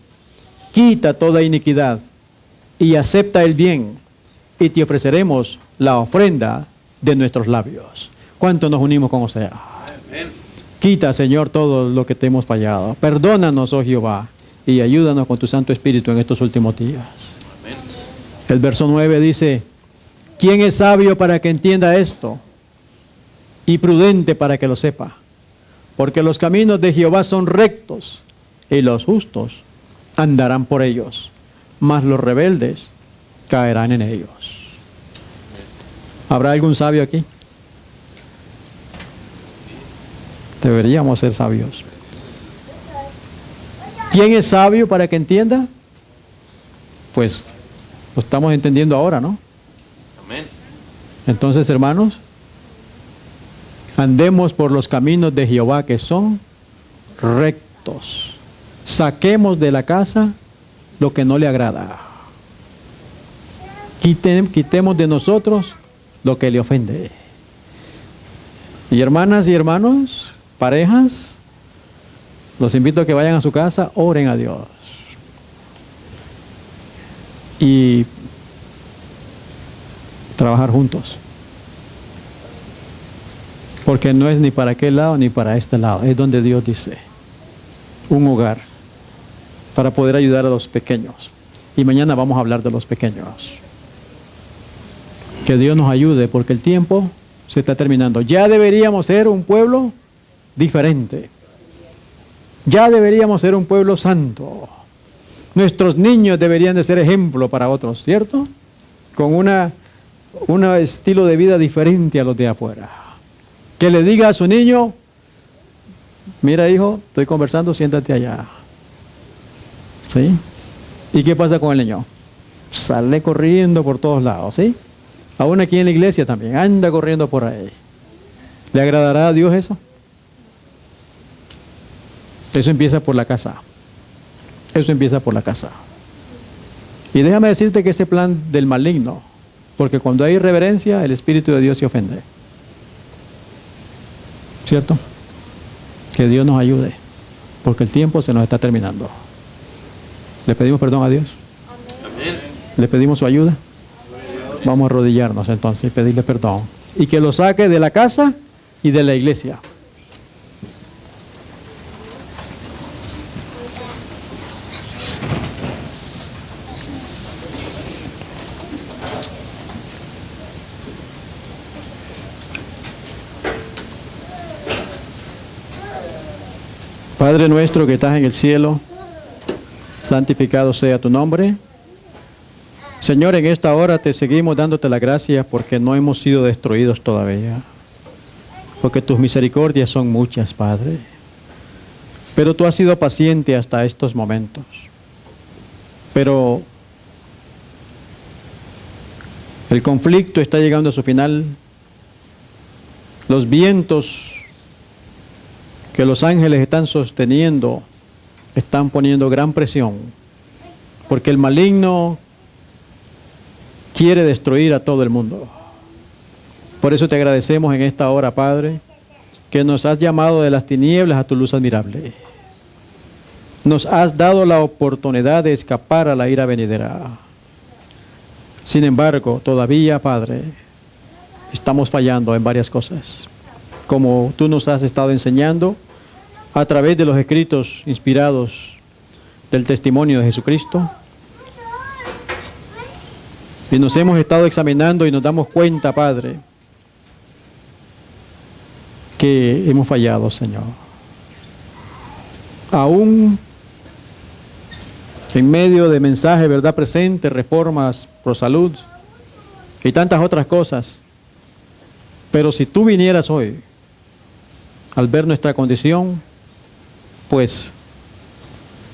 quita toda iniquidad, y acepta el bien, y te ofreceremos la ofrenda de nuestros labios. ¿Cuánto nos unimos con Oseas? Quita, Señor, todo lo que te hemos fallado. Perdónanos, oh Jehová, y ayúdanos con tu Santo Espíritu en estos últimos días. Amén. El verso 9 dice: ¿quién es sabio para que entienda esto? Y prudente para que lo sepa. Porque los caminos de Jehová son rectos, y los justos andarán por ellos, mas los rebeldes caerán en ellos. ¿Habrá algún sabio aquí? Deberíamos ser sabios. ¿Quién es sabio para que entienda? Pues lo estamos entendiendo ahora, ¿no? Amén. Entonces, hermanos, andemos por los caminos de Jehová que son rectos. Saquemos de la casa lo que no le agrada. Quitemos de nosotros lo que le ofende. Y hermanas y hermanos, parejas, los invito a que vayan a su casa, oren a Dios. Y trabajar juntos. Porque no es ni para aquel lado ni para este lado. Es donde Dios dice. Un hogar. Para poder ayudar a los pequeños. Y mañana vamos a hablar de los pequeños. Que Dios nos ayude porque el tiempo se está terminando. Ya deberíamos ser un pueblo diferente. Ya deberíamos ser un pueblo santo. Nuestros niños deberían de ser ejemplo para otros, ¿cierto? Con un estilo de vida diferente a los de afuera. Que le diga a su niño: mira, hijo, estoy conversando, siéntate allá. ¿Sí? ¿Y qué pasa con el niño? Sale corriendo por todos lados, ¿sí? Aún aquí en la iglesia también, anda corriendo por ahí. ¿Le agradará a Dios eso? Eso empieza por la casa. Eso empieza por la casa. Y déjame decirte que ese plan del maligno, porque cuando hay irreverencia, el Espíritu de Dios se ofende. ¿Cierto? Que Dios nos ayude, porque el tiempo se nos está terminando. ¿Le pedimos perdón a Dios? Amén. Le pedimos su ayuda. Vamos a arrodillarnos entonces y pedirle perdón. Y que lo saque de la casa y de la iglesia. Padre nuestro que estás en el cielo, santificado sea tu nombre. Señor, en esta hora te seguimos dándote la gracia porque no hemos sido destruidos todavía. Porque tus misericordias son muchas, Padre. Pero tú has sido paciente hasta estos momentos. Pero el conflicto está llegando a su final. Los vientos que los ángeles están sosteniendo están poniendo gran presión. Porque el maligno quiere destruir a todo el mundo. Por eso te agradecemos en esta hora, Padre, que nos has llamado de las tinieblas a tu luz admirable. Nos has dado la oportunidad de escapar a la ira venidera. Sin embargo, todavía, Padre, estamos fallando en varias cosas. Como tú nos has estado enseñando a través de los escritos inspirados del testimonio de Jesucristo. Y nos hemos estado examinando y nos damos cuenta, Padre, que hemos fallado, Señor. Aún en medio de mensajes, verdad presente, reformas pro salud y tantas otras cosas. Pero si tú vinieras hoy, al ver nuestra condición, pues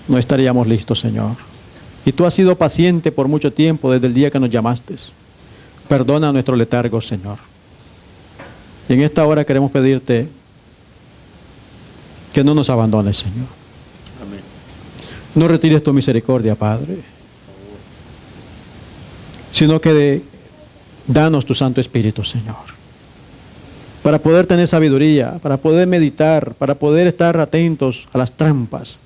no estaríamos listos, Señor. Y tú has sido paciente por mucho tiempo desde el día que nos llamaste. Perdona nuestro letargo, Señor. Y en esta hora queremos pedirte que no nos abandones, Señor. Amén. No retires tu misericordia, Padre, sino que danos tu Santo Espíritu, Señor, para poder tener sabiduría, para poder meditar, para poder estar atentos a las trampas,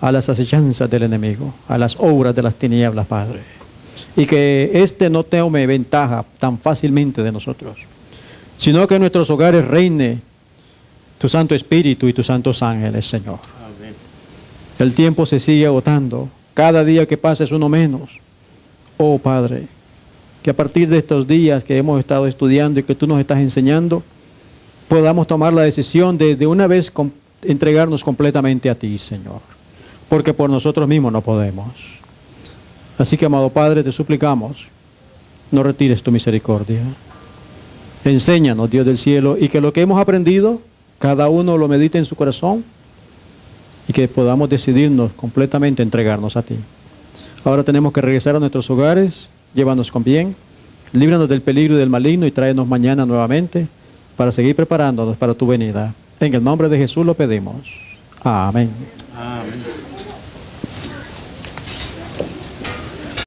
a las acechanzas del enemigo, a las obras de las tinieblas, Padre. Y que éste no tome ventaja tan fácilmente de nosotros, sino que en nuestros hogares reine tu Santo Espíritu y tus santos ángeles, Señor. Amén. El tiempo se sigue agotando. Cada día que pasa es uno menos. Oh, Padre, que a partir de estos días que hemos estado estudiando y que tú nos estás enseñando, podamos tomar la decisión de una vez entregarnos completamente a ti, Señor. Porque por nosotros mismos no podemos. Así que, amado Padre, te suplicamos, no retires tu misericordia. Enséñanos, Dios del cielo, y que lo que hemos aprendido, cada uno lo medite en su corazón y que podamos decidirnos completamente a entregarnos a ti. Ahora tenemos que regresar a nuestros hogares. Llévanos con bien, líbranos del peligro y del maligno y tráenos mañana nuevamente para seguir preparándonos para tu venida. En el nombre de Jesús lo pedimos. Amén. Amén.